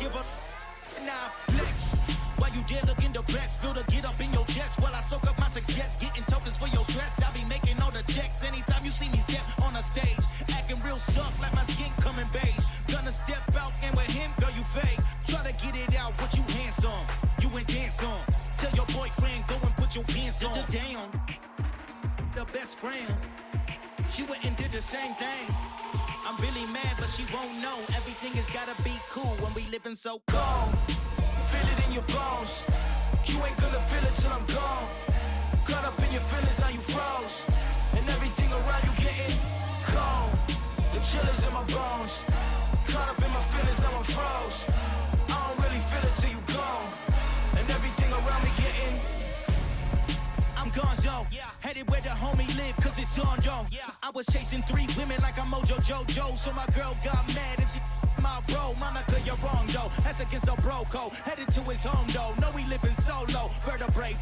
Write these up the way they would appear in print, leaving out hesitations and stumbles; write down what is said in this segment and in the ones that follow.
give a now flex. While you there looking depressed, feel to get up in your chest. While I soak up my success, getting tokens for your stress. I be making all the checks anytime you see me step on a stage. Acting real suck like my skin coming beige. Gonna step out and with him, girl, you fake. Try to get it out, but you handsome. You ain't dance on. Tell your boyfriend, go and put your pants on. Down. The best friend. She went and did the same thing. I'm really mad, but she won't know. Everything has gotta be cool when we living so cold. Feel it in your bones. You ain't gonna feel it till I'm gone. Caught up in your feelings, now you froze. And everything around you getting cold. The chill is in my bones. Caught up in my feelings, now I'm froze. I don't really feel it till you gone. And everything around me getting I'm gonzo, headed where the homie live, cause it's on, yo. I was chasing 3 women like I'm Mojo Jojo, so my girl got mad and she my bro. Monica, you're wrong, though. That's against a bro code. Headed to his home, though. No, we living solo. Vertebrae.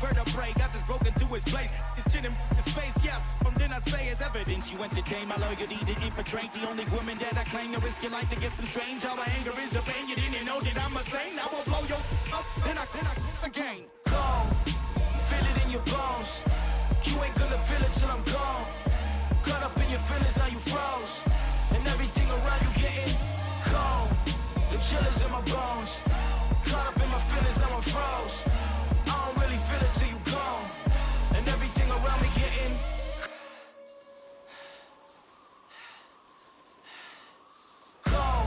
Got this broken to his place. It's shit in his face, yeah. From then I say it's evidence. You entertain my loyalty to infiltrate. The only woman that I claim to risk your life to get some strange. All my anger is a pain. You didn't know that I'm a saint. I will blow your up, then I again. Cold. Feel it in your bones. You ain't gonna feel it till I'm gone. Caught up in your feelings, now you froze. And everything around you getting cold. The chill is in my bones. Caught up in my feelings, now I'm froze. I don't really feel it till you gone. And everything around me getting cold.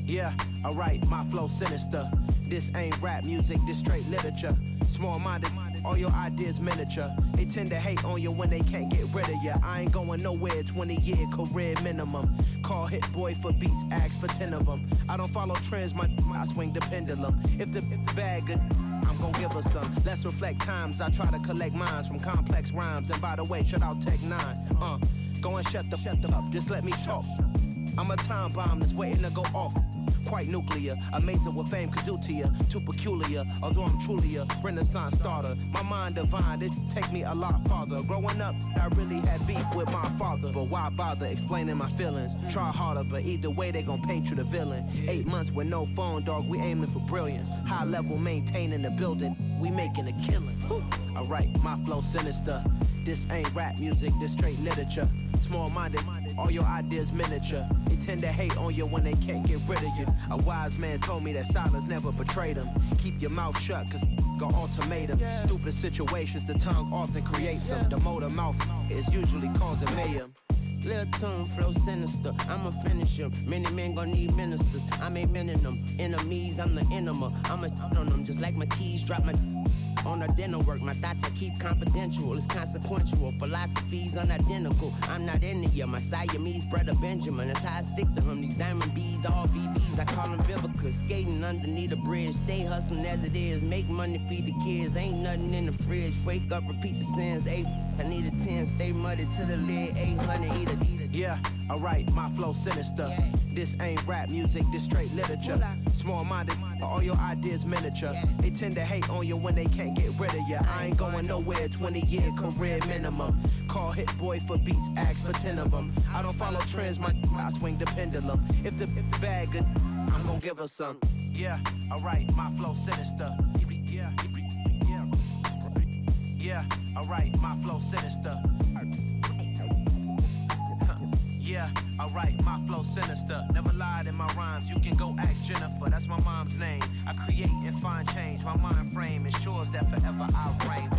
Yeah, alright, my flow sinister. This ain't rap music, this straight literature. Small-minded, all your ideas miniature. They tend to hate on you when they can't get rid of you. I ain't going nowhere, 20-year career minimum. Call Hit Boy for beats, ask for 10 of them. I don't follow trends, I swing the pendulum. If the bag good, I'm gon' give her some. Let's reflect times, I try to collect minds from complex rhymes. And by the way, shout out Tech 9. Go and shut the up, just let me talk. I'm a time bomb that's waiting to go off. Quite nuclear, amazing what fame could do to you. Too peculiar, although I'm truly a renaissance starter. My mind divine, it take me a lot farther. Growing up, I really had beef with my father. But why bother explaining my feelings? Try harder, but either way they gon' paint you the villain. 8 months with no phone, dog, we aiming for brilliance. High level maintaining the building, we making a killing. Alright, my flow sinister. This ain't rap music, this straight literature. Small-minded, all your ideas miniature. They tend to hate on you when they can't get rid of you. A wise man told me that silence never betrayed him. Keep your mouth shut, cause got ultimatums. Stupid situations, the tongue often creates them. The motor mouth is usually causing mayhem. Lil' tune, flow sinister, I'ma finish him. Many men gon' need ministers, I'm a men in them. Enemies, I'm the enema, I'm on them. Just like my keys, drop my on a dinner work. My thoughts I keep confidential, it's consequential. Philosophies unidentical, I'm not in ya. My Siamese brother Benjamin, that's how I stick to him. These diamond bees, all BBs, I call them Vivica. Skating underneath a bridge, stay hustling as it is. Make money, feed the kids, ain't nothing in the fridge. Wake up, repeat the sins, I need a 10, stay muddy to the lid, 800, eat a. Yeah, alright, my flow sinister. This ain't rap music, this straight literature. Small-minded, all your ideas miniature. They tend to hate on you when they can't get rid of you. I ain't going nowhere, 20-year career minimum. Call Hit Boy for beats, ask for 10 of them. I don't follow trends, I swing the pendulum. If the bag good, I'm gon' give her some. Yeah, alright, my flow sinister. Yeah, alright, my flow sinister. Yeah, alright, my flow sinister. Never lied in my rhymes, you can go ask Jennifer. That's my mom's name. I create and find change. My mind frame ensures that forever I reign.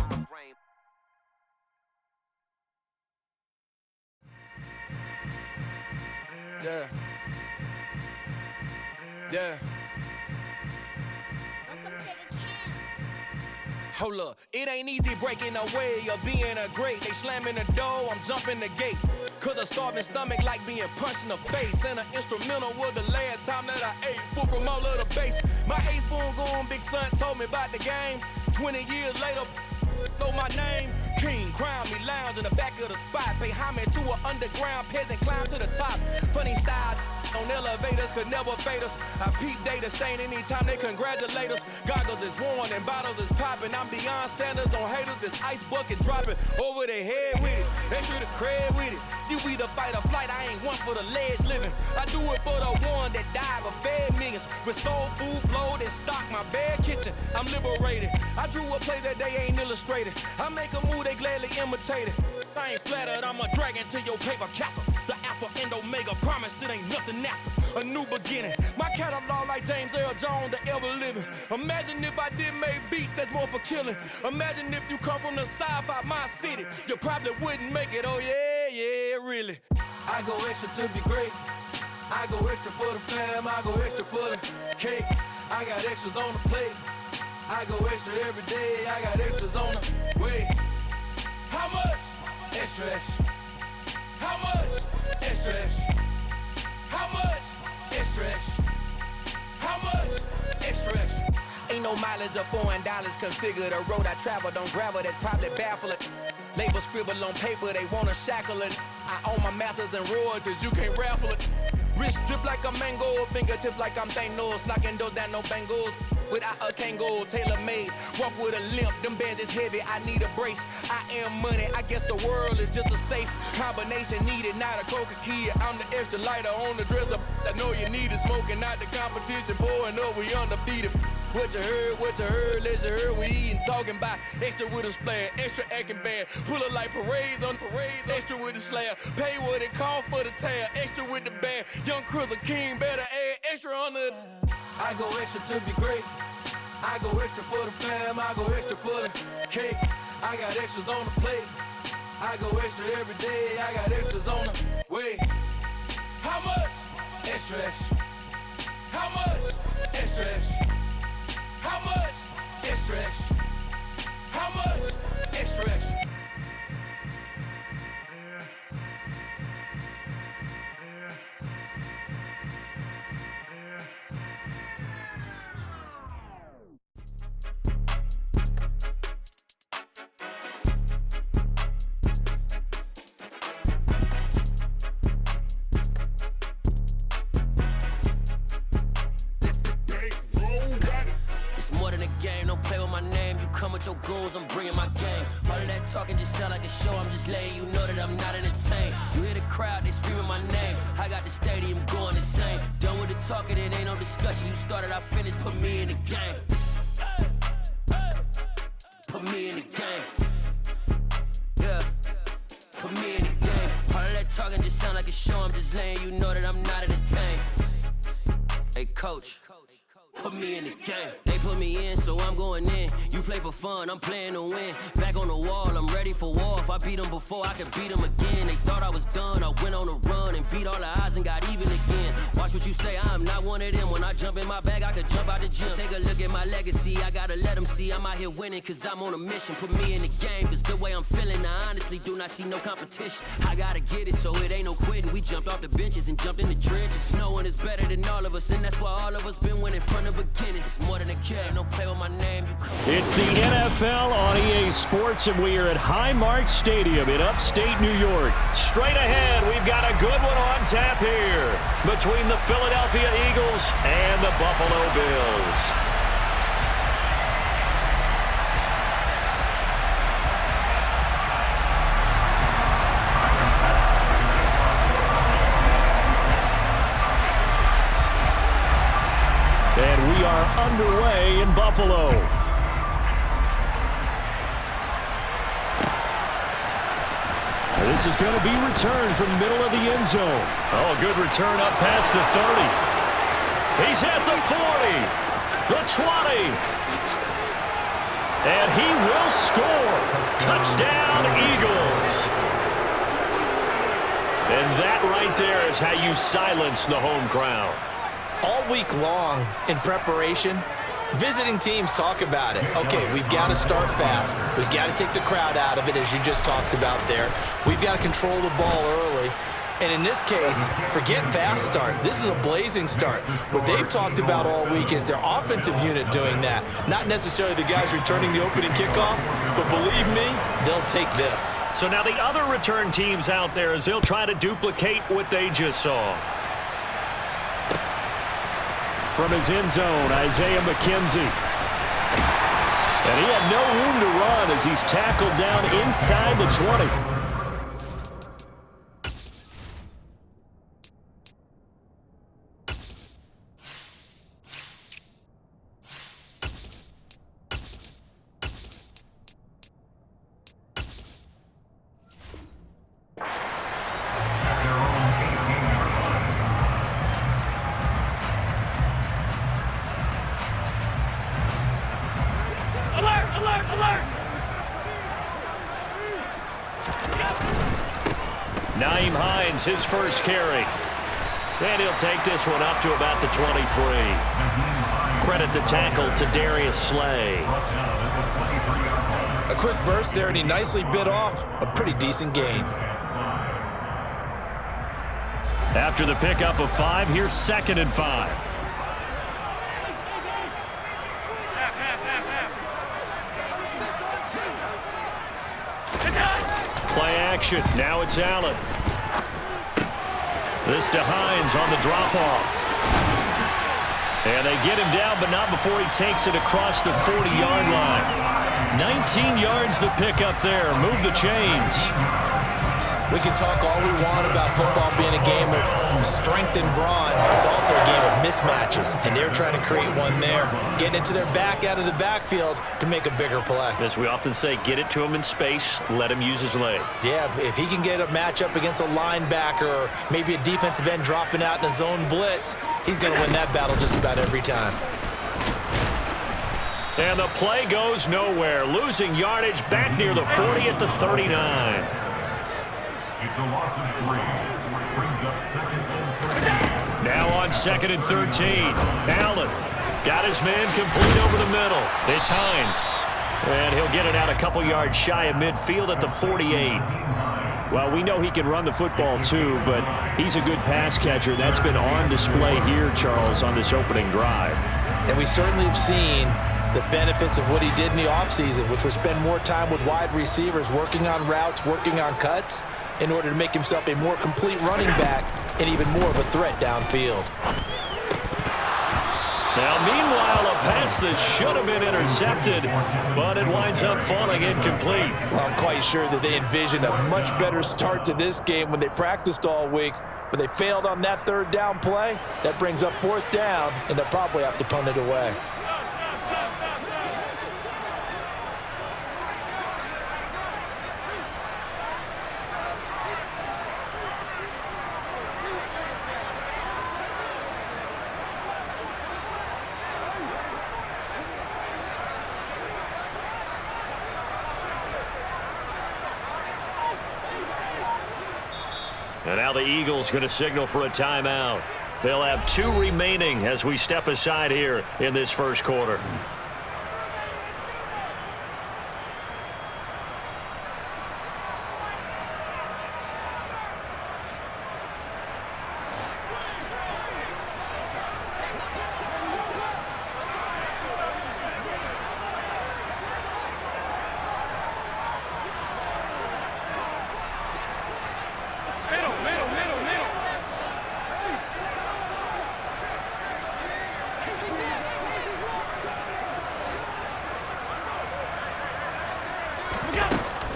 Yeah. Hold up, it ain't easy breaking away or being a great. They slamming the door, I'm jumping the gate. Cause a starving stomach like being punched in the face. And an instrumental was the last time that I ate food from all of the bass. My A-spoon going, big son told me about the game. 20 years later, know my name. King, crown me, lounge lounge in the back of the spot. Pay homage to an underground peasant, climb to the top. Funny style on elevators could never fade us. I peep data stain anytime they congratulate us. Goggles is worn and bottles is popping. I'm beyond Sanders on haters. This ice bucket dropping over their head with it. Extra the cred with it. You either fight or flight. I ain't one for the ledge living. I do it for the one that died but fed millions. With soul food flowed and stock my bare kitchen. I'm liberated. I drew a play that they ain't illustrated. I make a move they gladly imitate it. I ain't flattered, I'm a dragon to your paper castle. The Alpha and Omega, promise it ain't nothing after. A new beginning. My catalog like James Earl Jones, the ever living. Imagine if I did make beats that's more for killing. Imagine if you come from the sci-fi, my city. You probably wouldn't make it, oh yeah, really. I go extra to be great. I go extra for the fam, I go extra for the cake. I got extras on the plate. I go extra every day, I got extras on the way. How much? Extra, extra. How much? Extra, extra. How much? Extra, extra. How much? Extra, extra. Ain't no mileage of $4 configure the road I travel. Don't gravel, that probably baffle it. Label scribble on paper, they wanna shackle it. I own my masters and royalties, you can't raffle it. Wrist drip like a mango, fingertips like I'm Thanos, knocking those down, no bangles. Without a Kango, tailor-made, walk with a limp, them bands is heavy, I need a brace. I am money, I guess the world is just a safe combination needed, not a coca key. I'm the extra lighter on the dresser, I know you need it, smoking out the competition, pouring up, we undefeated. What you heard, let's you heard, we eatin', talking about extra with a splash, extra acting bad, pull it like parades on parades, extra with the slab, pay what it cost for the tab, extra with the band, young Crizzle King, better add extra on the. I go extra to be great. I go extra for the fam, I go extra for the cake. I got extras on the plate. I go extra every day, I got extras on the way. How much? Extra, extra. How much? Extra, extra. How much? Extra, extra. How much? Extra, extra. Your goals, I'm bringing my game. All of that talking just sound like a show. I'm just letting you know that I'm not entertained. You hear the crowd, they screaming my name. I got the stadium going insane. Done with the talking, it ain't no discussion. You started, I finished, put me in the game. Put me in the game. Yeah, put me in the game. All of that talking just sound like a show. I'm just letting you know that I'm not entertained. Hey, coach. Put me in the game. They put me in, so I'm going in. You play for fun, I'm playing to win. Back on the wall, I'm ready for war. If I beat them before, I can beat them again. They thought I was done, I went on a run and beat all the odds and got even again. Watch what you say, I'm not one of them. When I jump in my bag, I could jump out the gym. Take a look at my legacy, I gotta let them see I'm out here winning, cause I'm on a mission. Put me in the game, cause the way I'm feeling, I honestly do not see no competition. I gotta get it, so it ain't no quitting. We jumped off the benches and jumped in the trenches. No one is better than all of us, and that's why all of us been winning from the beginning. It's more than a game, don't play with my name. It's the NFL on EA Sports, and we are at Highmark Stadium in upstate New York. Straight ahead, we've got a good one on tap here between the Philadelphia Eagles and the Buffalo Bills. And we are underway in Buffalo. This is going to be returned from the middle of the end zone. Oh, good return up past the 30. He's at the 40, the 20. And he will score. Touchdown, Eagles. And that right there is how you silence the home crowd. All week long in preparation, visiting teams talk about it. Okay, we've got to start fast. We've got to take the crowd out of it, as you just talked about there. We've got to control the ball early. And in this case, forget fast start. This is a blazing start. What they've talked about all week is their offensive unit doing that. Not necessarily the guys returning the opening kickoff, but believe me, they'll take this. So now the other return teams out there as they'll try to duplicate what they just saw. From his end zone, Isaiah McKenzie. And he had no room to run as he's tackled down inside the 20. His first carry. And he'll take this one up to about the 23. Credit the tackle to Darius Slay. A quick burst there, and he nicely bit off a pretty decent gain. After the pickup of 5, here's 2nd and 5. Play action. Now it's Allen. This to Hines on the drop-off. And they get him down, but not before he takes it across the 40-yard line. 19 yards the pickup there. Move the chains. We can talk all we want about football being a game of strength and brawn. It's also a game of mismatches, and they're trying to create one there, getting it to their back out of the backfield to make a bigger play. As we often say, get it to him in space, let him use his leg. Yeah, if he can get a matchup against a linebacker or maybe a defensive end dropping out in a zone blitz, he's going to win that battle just about every time. And the play goes nowhere, losing yardage back near the 40 at the 39. It's a loss of 3. Brings up 2nd and 13. Now on 2nd and 13. Allen got his man complete over the middle. It's Hines. And he'll get it out a couple yards shy of midfield at the 48. Well, we know he can run the football too, but he's a good pass catcher. That's been on display here, Charles, on this opening drive. And we certainly have seen the benefits of what he did in the offseason, which was spend more time with wide receivers, working on routes, working on cuts, in order to make himself a more complete running back and even more of a threat downfield. Now, meanwhile, a pass that should have been intercepted, but it winds up falling incomplete. Well, I'm quite sure that they envisioned a much better start to this game when they practiced all week, but they failed on that 3rd down play. That brings up 4th down, and they'll probably have to punt it away. And now the Eagles going to signal for a timeout. They'll have 2 remaining as we step aside here in this first quarter.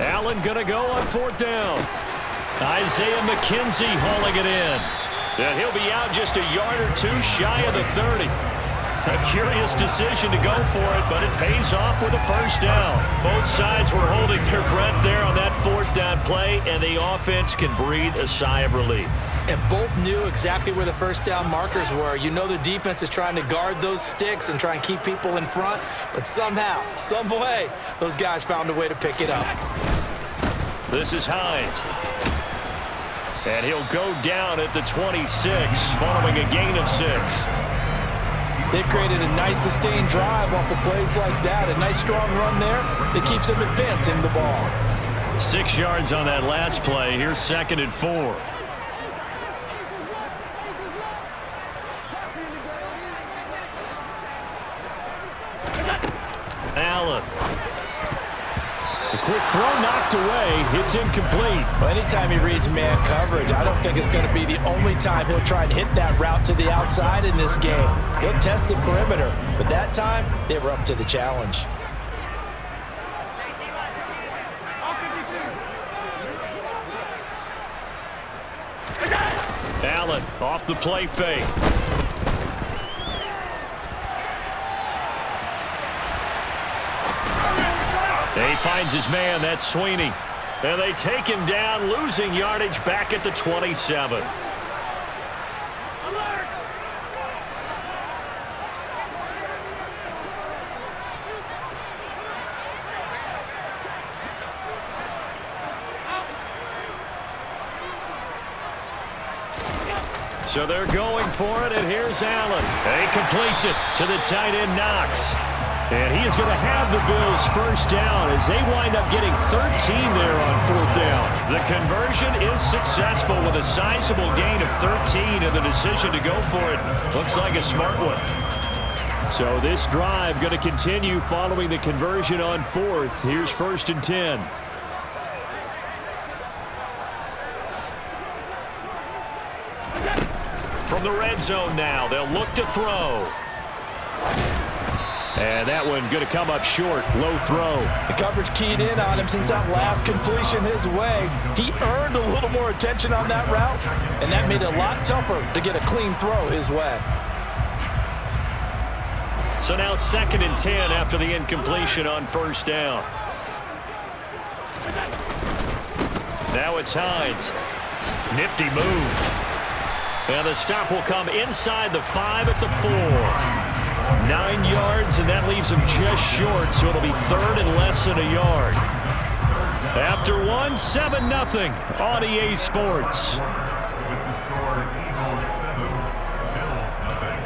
Allen going to go on 4th down. Isaiah McKenzie hauling it in. And he'll be out just a yard or 2 shy of the 30. A curious decision to go for it, but it pays off with a first down. Both sides were holding their breath there on that 4th down play, and the offense can breathe a sigh of relief. And both knew exactly where the first down markers were. You know the defense is trying to guard those sticks and try and keep people in front, but somehow, some way, those guys found a way to pick it up. This is Hines. And he'll go down at the 26 following a gain of 6. They've created a nice sustained drive off of plays like that. A nice strong run there that keeps them advancing the ball. 6 yards on that last play. Here's 2nd and 4. Quick throw knocked away. It's incomplete. Well, anytime he reads man coverage, I don't think it's going to be the only time he'll try and hit that route to the outside in this game. He'll test the perimeter, but that time, they were up to the challenge. Allen off the play fake. He finds his man. That's Sweeney. And they take him down, losing yardage back at the 27. So they're going for it, and here's Allen. And he completes it to the tight end, Knox. And he is going to have the Bills first down as they wind up getting 13 there on fourth down. The conversion is successful with a sizable gain of 13, and the decision to go for it looks like a smart one. So this drive going to continue following the conversion on fourth. Here's 1st and 10. From the red zone now, they'll look to throw. And that one going to come up short. Low throw. The coverage keyed in on him since that last completion his way. He earned a little more attention on that route, and that made it a lot tougher to get a clean throw his way. So now 2nd and 10 after the incompletion on first down. Now it's Hines. Nifty move. And the stop will come inside the 5 at the 4. 9 yards, and that leaves him just short, so it'll be 3rd and less than a yard. After 1, 7-0 on EA Sports. With the score, Eagles 7, Bills nothing.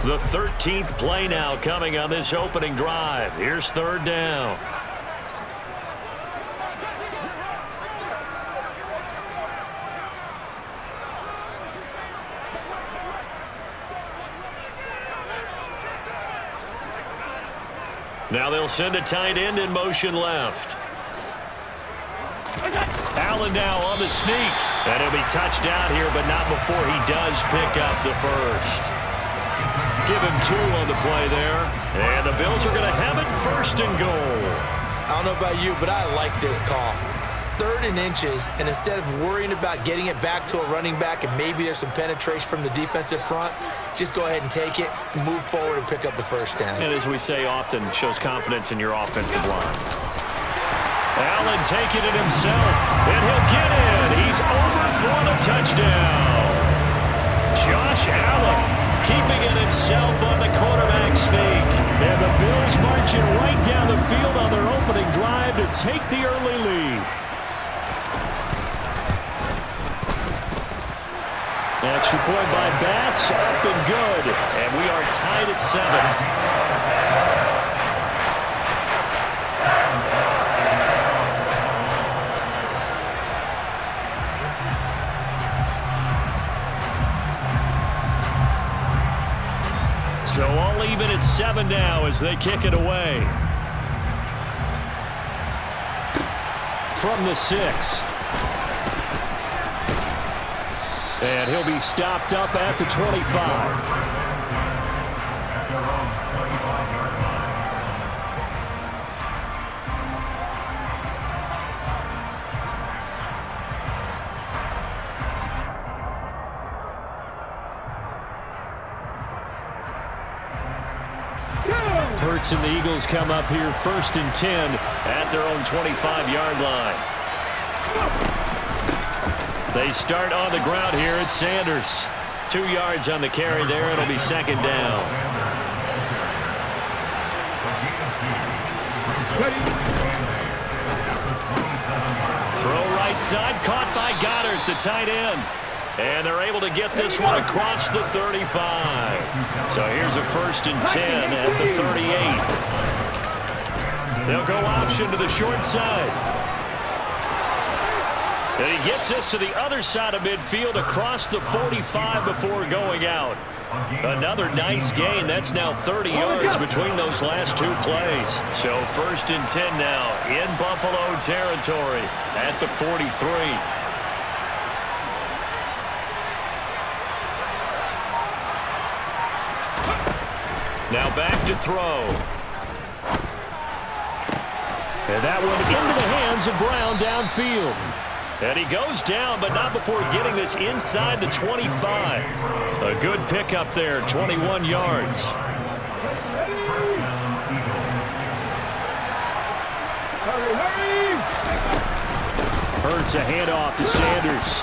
The 13th play now coming on this opening drive. Here's 3rd down. Now they'll send a tight end in motion left. Allen now on the sneak. And he'll be touched out here, but not before he does pick up the first. Give him 2 on the play there. And the Bills are going to have it 1st and goal. I don't know about you, but I like this call. 3rd and inches, and instead of worrying about getting it back to a running back and maybe there's some penetration from the defensive front, just go ahead and take it, move forward, and pick up the first down. And as we say often, shows confidence in your offensive line. Allen taking it himself, and he'll get in. He's over for the touchdown. Josh Allen keeping it himself on the quarterback sneak. And the Bills marching right down the field on their opening drive to take the early lead. Extra point by Bass, up and good. And we are tied at 7. So all even at 7 now as they kick it away. From the 6. And he'll be stopped up at the 25. Hurts and the Eagles come up here 1st and 10 at their own 25-yard line. They start on the ground here at Sanders. 2 yards on the carry there. It'll be 2nd down. Throw right side, caught by Goddard, the tight end. And they're able to get this one across the 35. So here's a 1st and 10 at the 38. They'll go option to the short side. And he gets us to the other side of midfield across the 45 before going out. Another nice gain. That's now 30 yards between those last two plays. So 1st and 10 now in Buffalo territory at the 43. Now back to throw. And that one into the hands of Brown downfield. And he goes down, but not before getting this inside the 25. A good pickup there, 21 yards. Hurts a handoff to Sanders.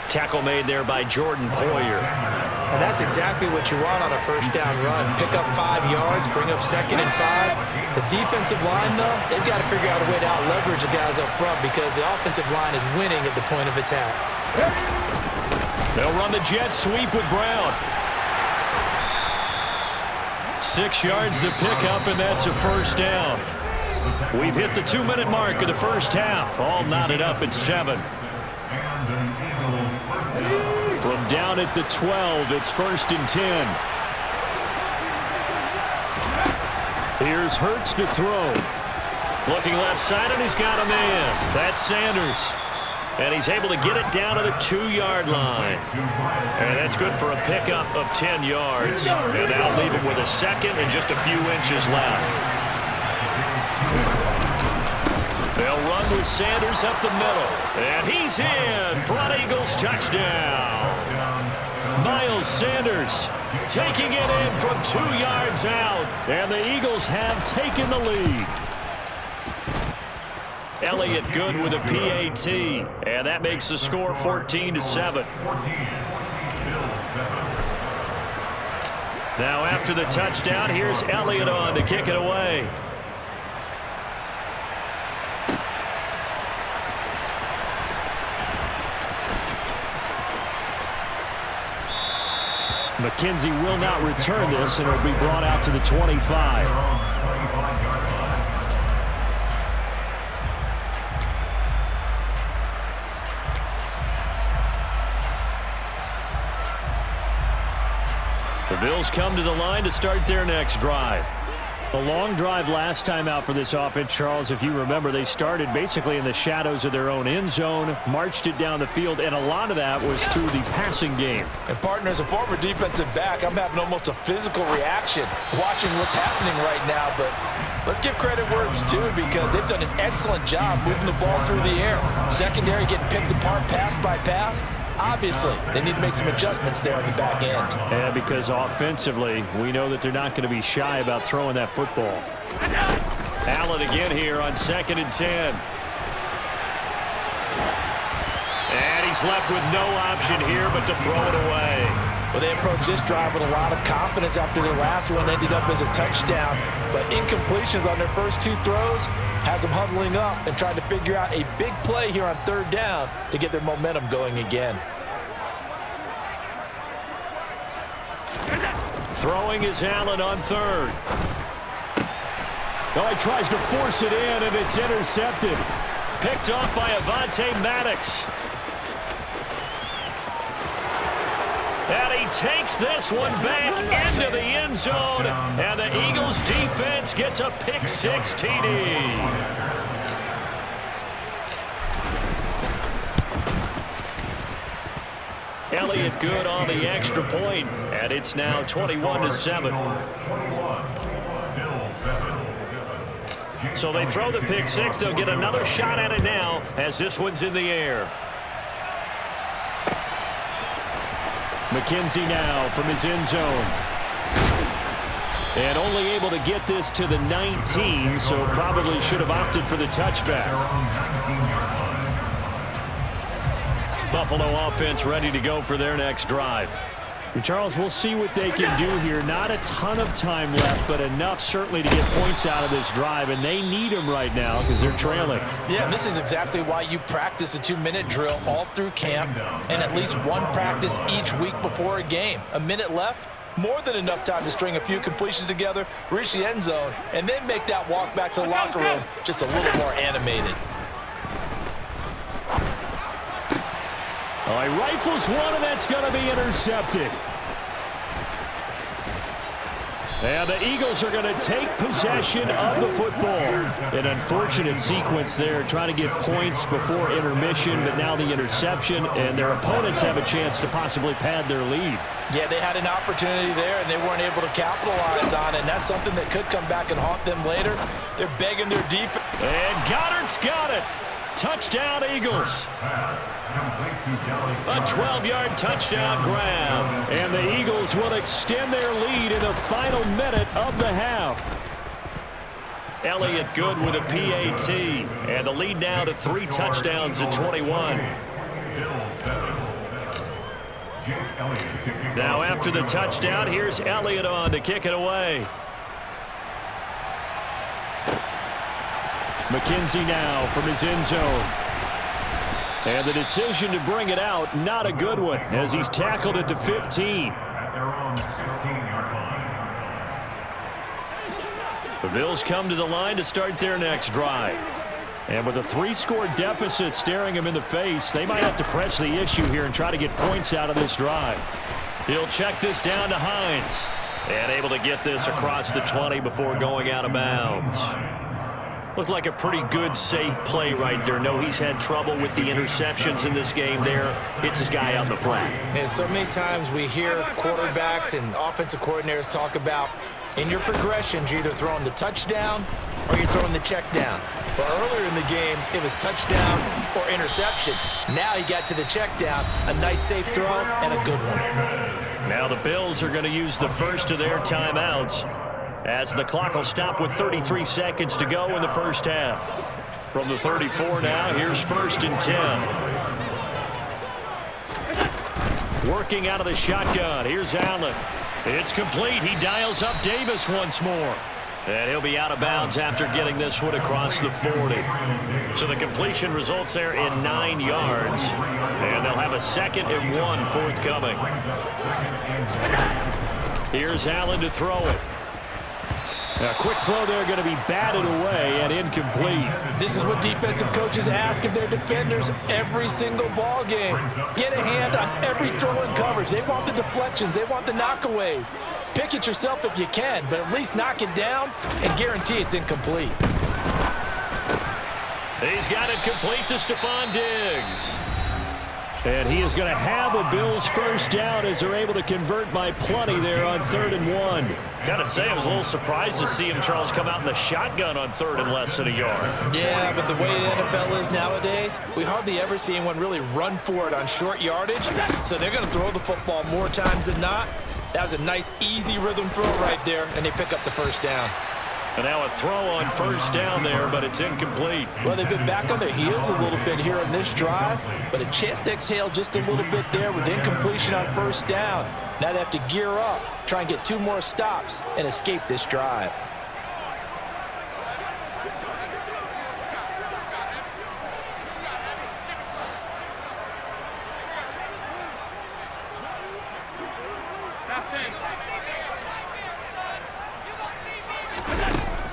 Tackle made there by Jordan Poyer. And that's exactly what you want on a first down run. Pick up 5 yards, bring up 2nd and 5. The defensive line, though, they've got to figure out a way to out-leverage the guys up front because the offensive line is winning at the point of attack. They'll run the jet sweep with Brown. 6 yards the pickup, and that's a first down. We've hit the 2-minute mark of the first half. All knotted up at 7. From down at the 12, it's 1st and 10. Here's Hurts to throw. Looking left side, and he's got a man. That's Sanders. And he's able to get it down to the 2-yard line. And that's good for a pickup of 10 yards. And that'll leave him with a second and just a few inches left. They'll run with Sanders up the middle. And he's in for an Eagles touchdown. Miles Sanders taking it in from 2 yards out. And the Eagles have taken the lead. Elliott good with a PAT. And that makes the score 14-7. Now after the touchdown, here's Elliott on to kick it away. McKenzie will not return this, and it'll be brought out to the 25. The Bills come to the line to start their next drive. A long drive last time out for this offense, Charles. If you remember, they started basically in the shadows of their own end zone, marched it down the field, and a lot of that was through the passing game. And, partner, as a former defensive back, I'm having almost a physical reaction watching what's happening right now. But let's give credit where it's due because they've done an excellent job moving the ball through the air. Secondary getting picked apart pass by pass. Obviously, they need to make some adjustments there on the back end. And because offensively, we know that they're not going to be shy about throwing that football. Allen again here on 2nd and 10. And he's left with no option here but to throw it away. Well, they approached this drive with a lot of confidence after their last one ended up as a touchdown. But incompletions on their first 2 throws has them huddling up and trying to figure out a big play here on 3rd down to get their momentum going again. Throwing is Allen on 3rd. Oh, he tries to force it in, and it's intercepted. Picked off by Avonte Maddox. And he takes this one back into the end zone. And the Eagles defense gets a pick-6 TD. Elliott good on the extra point. And it's now 21-7. So they throw the pick-6. They'll get another shot at it now as this one's in the air. McKenzie now from his end zone. And only able to get this to the 19, so probably should have opted for the touchback. Buffalo offense ready to go for their next drive. And Charles, we'll see what they can do here. Not a ton of time left, but enough certainly to get points out of this drive, and they need them right now because they're trailing. Yeah, and this is exactly why you practice a 2-minute drill all through camp and at least one practice each week before a game. A minute left, more than enough time to string a few completions together, reach the end zone, and then make that walk back to the locker room just a little more animated. Oh, he rifles one, and that's going to be intercepted. And the Eagles are going to take possession of the football. An unfortunate sequence there, trying to get points before intermission, but now the interception, and their opponents have a chance to possibly pad their lead. Yeah, they had an opportunity there, and they weren't able to capitalize on it, and that's something that could come back and haunt them later. They're begging their defense. And Goddard's got it. Touchdown, Eagles. A 12-yard touchdown grab. And the Eagles will extend their lead in the final minute of the half. Elliott good with a PAT. And the lead now to 3 touchdowns at 21. Now after the touchdown, here's Elliott on to kick it away. McKenzie now from his end zone. And the decision to bring it out, not a good one, as he's tackled at the 15. The Bills come to the line to start their next drive. And with a 3-score deficit staring him in the face, they might have to press the issue here and try to get points out of this drive. He'll check this down to Hines. And able to get this across the 20 before going out of bounds. Looked like a pretty good, safe play right there. No, he's had trouble with the interceptions in this game there. Hits his guy out in the flat. And so many times we hear quarterbacks and offensive coordinators talk about in your progressions, you're either throwing the touchdown or you're throwing the check down. But earlier in the game, it was touchdown or interception. Now he got to the check down, a nice safe throw, and a good one. Now the Bills are going to use the first of their timeouts, as the clock will stop with 33 seconds to go in the first half. From the 34 now, here's 1st and 10. Working out of the shotgun, here's Allen. It's complete. He dials up Davis once more. And he'll be out of bounds after getting this one across the 40. So the completion results there in 9 yards. And they'll have a 2nd and 1 forthcoming. Here's Allen to throw it. A quick throw there, going to be batted away and incomplete. This is what defensive coaches ask of their defenders every single ball game. Get a hand on every throw in coverage. They want the deflections. They want the knockaways. Pick it yourself if you can, but at least knock it down and guarantee it's incomplete. He's got it complete to Stephon Diggs. And he is going to have a Bills first down as they're able to convert by plenty there on 3rd and 1. Got to say, I was a little surprised to see him, Charles, come out in the shotgun on 3rd and less than a yard. Yeah, but the way the NFL is nowadays, we hardly ever see anyone really run for it on short yardage. So they're going to throw the football more times than not. That was a nice, easy rhythm throw right there, and they pick up the first down. And now a throw on 1st down there, but it's incomplete. Well, they've been back on their heels a little bit here in this drive, but a chance to exhale just a little bit there with incompletion on 1st down. Now they have to gear up, try and get 2 more stops, and escape this drive.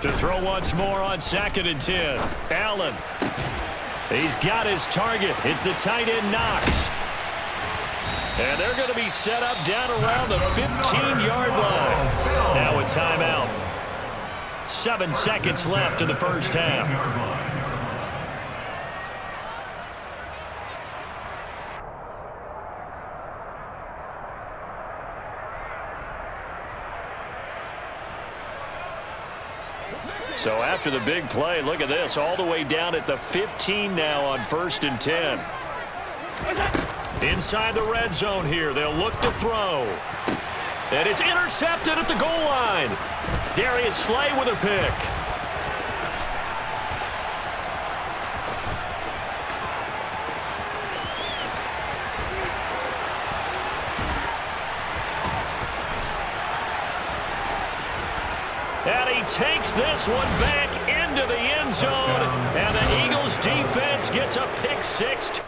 To throw once more on 2nd and 10. Allen. He's got his target. It's the tight end Knox. And they're going to be set up down around the 15-yard line. Now a timeout. 7 seconds left in the first half. So after the big play, look at this, all the way down at the 15 now on 1st and 10. Inside the red zone here, they'll look to throw. And it's intercepted at the goal line. Darius Slay with a pick. And he takes this one back into the end zone. And the Eagles defense gets a pick 6.